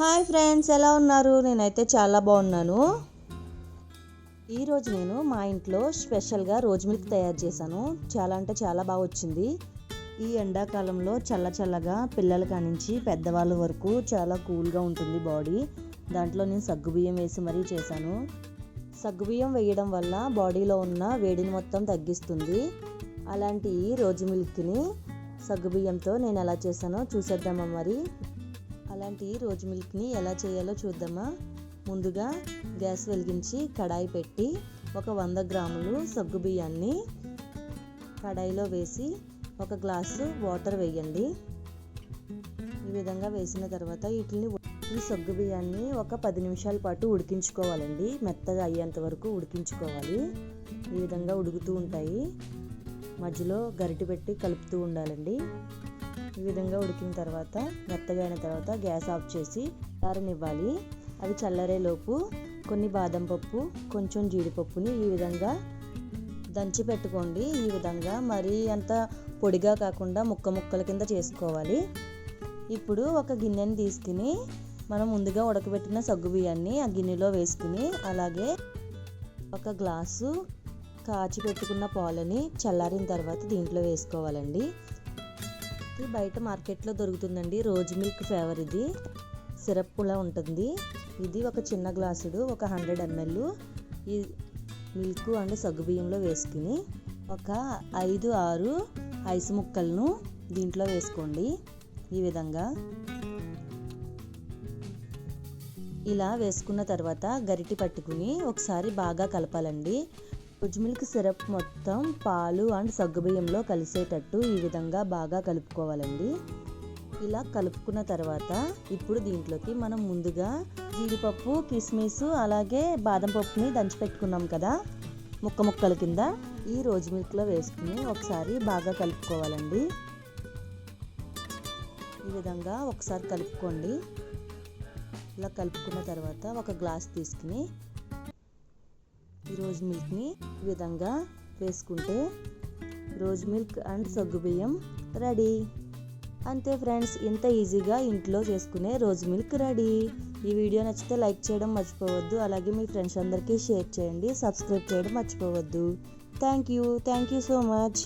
Hi friends, ఎలా ఉన్నారు? నేనైతే చాలా బాగున్నాను. ఈరోజు నేను మా ఇంట్లో స్పెషల్గా రోజ్ మిల్క్ తయారు చేశాను. చాలా అంటే చాలా బాగా వచ్చింది. ఈ ఎండాకాలంలో చల్లగా పిల్లల కానించి పెద్దవాళ్ళ వరకు చాలా కూల్గా ఉంటుంది బాడీ. దాంట్లో నేను సగ్గుబియ్యం వేసి మరీ చేశాను. సగ్గుబియ్యం వేయడం వల్ల బాడీలో ఉన్న వేడిని మొత్తం తగ్గిస్తుంది. అలాంటి రోజ్ మిల్క్ని సగ్గుబియ్యంతో నేను ఎలా చేశానో చూసేద్దామా మరి. అలాంటి రోజ్ మిల్క్ని ఎలా చేయాలో చూద్దామా. ముందుగా గ్యాస్ వెలిగించి కడాయి పెట్టి ఒక 100 గ్రాములు సగ్గుబియ్యాన్ని కడాయిలో వేసి ఒక గ్లాసు వాటర్ వేయండి. ఈ విధంగా వేసిన తర్వాత ఈ సగ్గుబియ్యాన్ని ఒక 10 నిమిషాల పాటు ఉడికించుకోవాలండి. మెత్తగా అయ్యేంత వరకు ఉడికించుకోవాలి. ఈ విధంగా ఉడుకుతూ ఉంటాయి. మధ్యలో గరిటె పెట్టి కలుపుతూ ఉండాలండి. ఈ విధంగా ఉడికిన తర్వాత మెత్తగా అయిన తర్వాత గ్యాస్ ఆఫ్ చేసి చల్లారనివ్వాలి. అవి చల్లారేలోపు కొన్ని బాదం పప్పు, కొంచెం జీడిపప్పుని ఈ విధంగా దంచి పెట్టుకోండి. ఈ విధంగా మరీ అంత పొడిగా కాకుండా ముక్కల కింద చేసుకోవాలి. ఇప్పుడు ఒక గిన్నెని తీసుకుని మనం ముందుగా ఉడకబెట్టిన సగ్గుబియ్యాన్ని ఆ గిన్నెలో వేసుకుని, అలాగే ఒక గ్లాసు కాచి పెట్టుకున్న పాలని చల్లారిన తర్వాత దీంట్లో వేసుకోవాలండి. బయట మార్కెట్లో దొరుకుతుందండి రోజ్ మిల్క్ ఫ్లేవర్. ఇది సిరప్లా ఉంటుంది. ఇది ఒక చిన్న గ్లాసుడు ఒక 100 ml ఈ మిల్క్ అండ్ సగ్గుబియ్యంలో వేసుకుని ఒక 5-6 ఐస్ ముక్కలను దీంట్లో వేసుకోండి. ఈ విధంగా ఇలా వేసుకున్న తర్వాత గరిటె పట్టుకుని ఒకసారి బాగా కలపాలండి. రోజ్ మిల్క్ సిరప్ మొత్తం పాలు అండ్ సగ్గుబియ్యంలో కలిసేటట్టు ఈ విధంగా బాగా కలుపుకోవాలండి. ఇలా కలుపుకున్న తర్వాత ఇప్పుడు దీంట్లోకి మనం ముందుగా జీడిపప్పు, కిస్మిస్, అలాగే బాదం పప్పుని దంచి పెట్టుకున్నాం కదా ముక్కల కింద, ఈ రోజ్ మిల్క్లో వేసుకుని ఒకసారి బాగా కలుపుకోవాలండి. ఈ విధంగా ఒకసారి కలుపుకోండి. ఇలా కలుపుకున్న తర్వాత ఒక గ్లాస్ తీసుకుని ఈ రోజ్ మిల్క్ని ఈ విధంగా వేసుకుంటే రోజ్ మిల్క్ అండ్ సగ్గుబియ్యం రెడీ. అంతే ఫ్రెండ్స్, ఇంత ఈజీగా ఇంట్లో చేసుకునే రోజ్ మిల్క్ రెడీ. ఈ వీడియో నచ్చితే లైక్ చేయడం మర్చిపోవద్దు. అలాగే మీ ఫ్రెండ్స్ అందరికీ షేర్ చేయండి. సబ్స్క్రైబ్ చేయడం మర్చిపోవద్దు. Thank you so much.